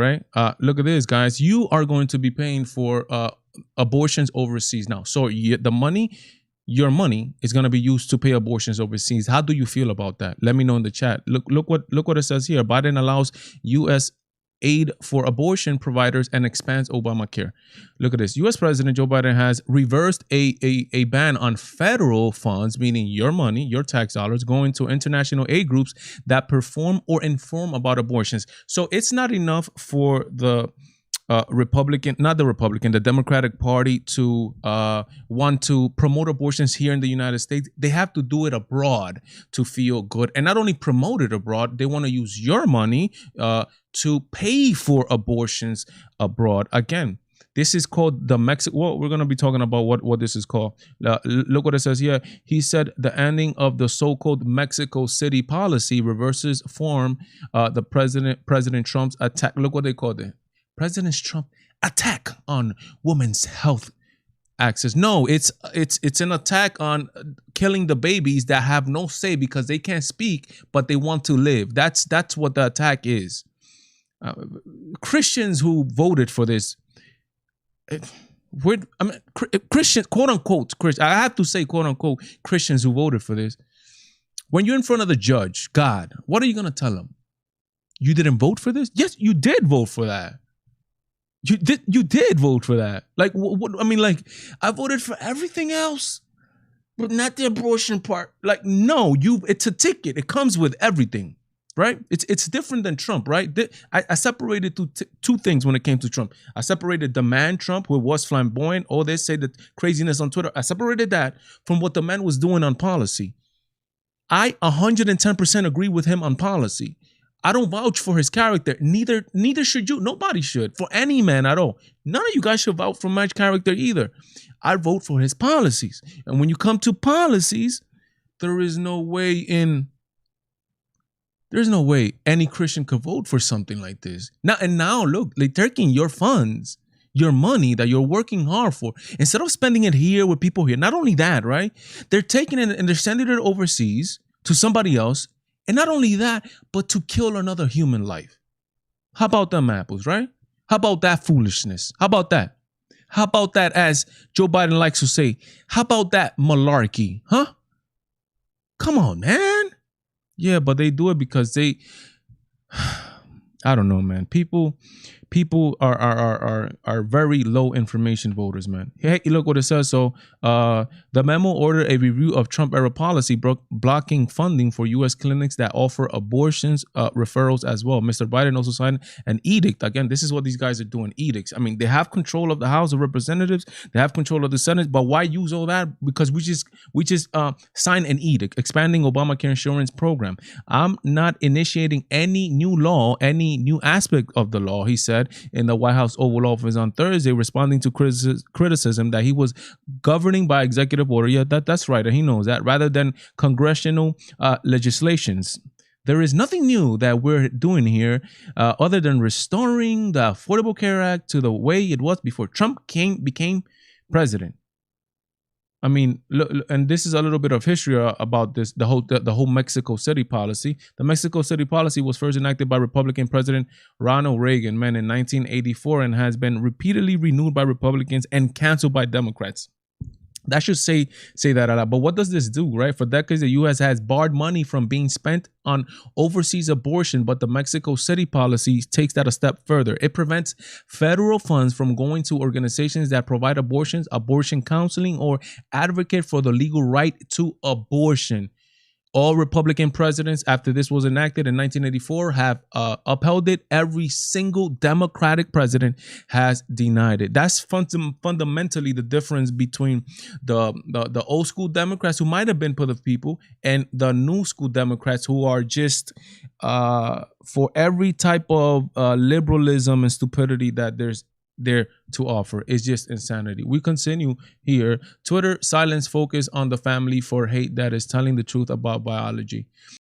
right? Look at this, guys. You are going to be paying for abortions overseas now. So the money, your money, is going to be used to pay abortions overseas. How do you feel about that? Let me know in the chat. Look what it says here. Biden allows U.S. aid for abortion providers and expands Obamacare. Look at this. U.S. President Joe Biden has reversed a ban on federal funds, meaning your money, your tax dollars, going to international aid groups that perform or inform about abortions. So it's not enough for the the Democratic Party to want to promote abortions here in the United States. They have to do it abroad to feel good. And not only promote it abroad, they want to use your money to pay for abortions abroad. Again, this is called the Mexico. Well, we're going to be talking about what this is called. Look what it says here. He said the ending of the so-called Mexico City policy reverses form the President Trump's attack. Look what they called it. President Trump attack on women's health access. No, it's an attack on killing the babies that have no say because they can't speak, but they want to live. That's what the attack is. Christians who voted for this, Christian, quote unquote, Christian. I have to say, quote unquote, Christians who voted for this. When you're in front of the judge, God, what are you gonna tell them? You didn't vote for this? Yes, you did vote for that. You did vote for that. Like, what I mean, like, I voted for everything else, but not the abortion part. Like, no, it's a ticket. It comes with everything, right? It's different than Trump, right? I separated two things when it came to Trump. I separated the man Trump, who was flamboyant. Oh, they say the craziness on Twitter. I separated that from what the man was doing on policy. I 110% agree with him on policy. I don't vouch for his character. Neither should you. Nobody should. For any man at all. None of you guys should vouch for my character either. I vote for his policies. And when you come to policies, there's no way any Christian could vote for something like this. Now look, they're taking your funds, your money that you're working hard for, instead of spending it here with people here. Not only that, right? They're taking it and they're sending it overseas to somebody else. And not only that, but to kill another human life. How about them apples, right? How about that foolishness? How about that? How about that, as Joe Biden likes to say, how about that malarkey, huh? Come on, man. Yeah, but they do it because they, I don't know, man. People are very low information voters, man. Hey, look what it says. So the memo ordered a review of Trump era policy blocking funding for U.S. clinics that offer abortions referrals as well. Mr. Biden also signed an edict. Again, this is what these guys are doing, edicts. I mean, they have control of the House of Representatives. They have control of the Senate. But why use all that? Because we just signed an edict expanding Obamacare insurance program. I'm not initiating any new law, any new aspect of the law, he said in the White House Oval Office on Thursday, responding to criticism that he was governing by executive order. Yeah, that's right. And he knows that, rather than congressional legislations. There is nothing new that we're doing here other than restoring the Affordable Care Act to the way it was before Trump became president. I mean, look, and this is a little bit of history about this, the whole Mexico City policy. The Mexico City policy was first enacted by Republican President Ronald Reagan, man, in 1984, and has been repeatedly renewed by Republicans and canceled by Democrats. That should say that a lot. But what does this do, right? For decades, the U.S. has barred money from being spent on overseas abortion, but the Mexico City policy takes that a step further. It prevents federal funds from going to organizations that provide abortions, abortion counseling, or advocate for the legal right to abortion. All Republican presidents after this was enacted in 1984 have upheld it. Every single Democratic president has denied it. That's fundamentally the difference between the old school Democrats, who might have been for the people, and the new school Democrats, who are just for every type of liberalism and stupidity that there's there to offer. It's just insanity. We continue here. Twitter silence focus on the family for hate that is telling the truth about biology.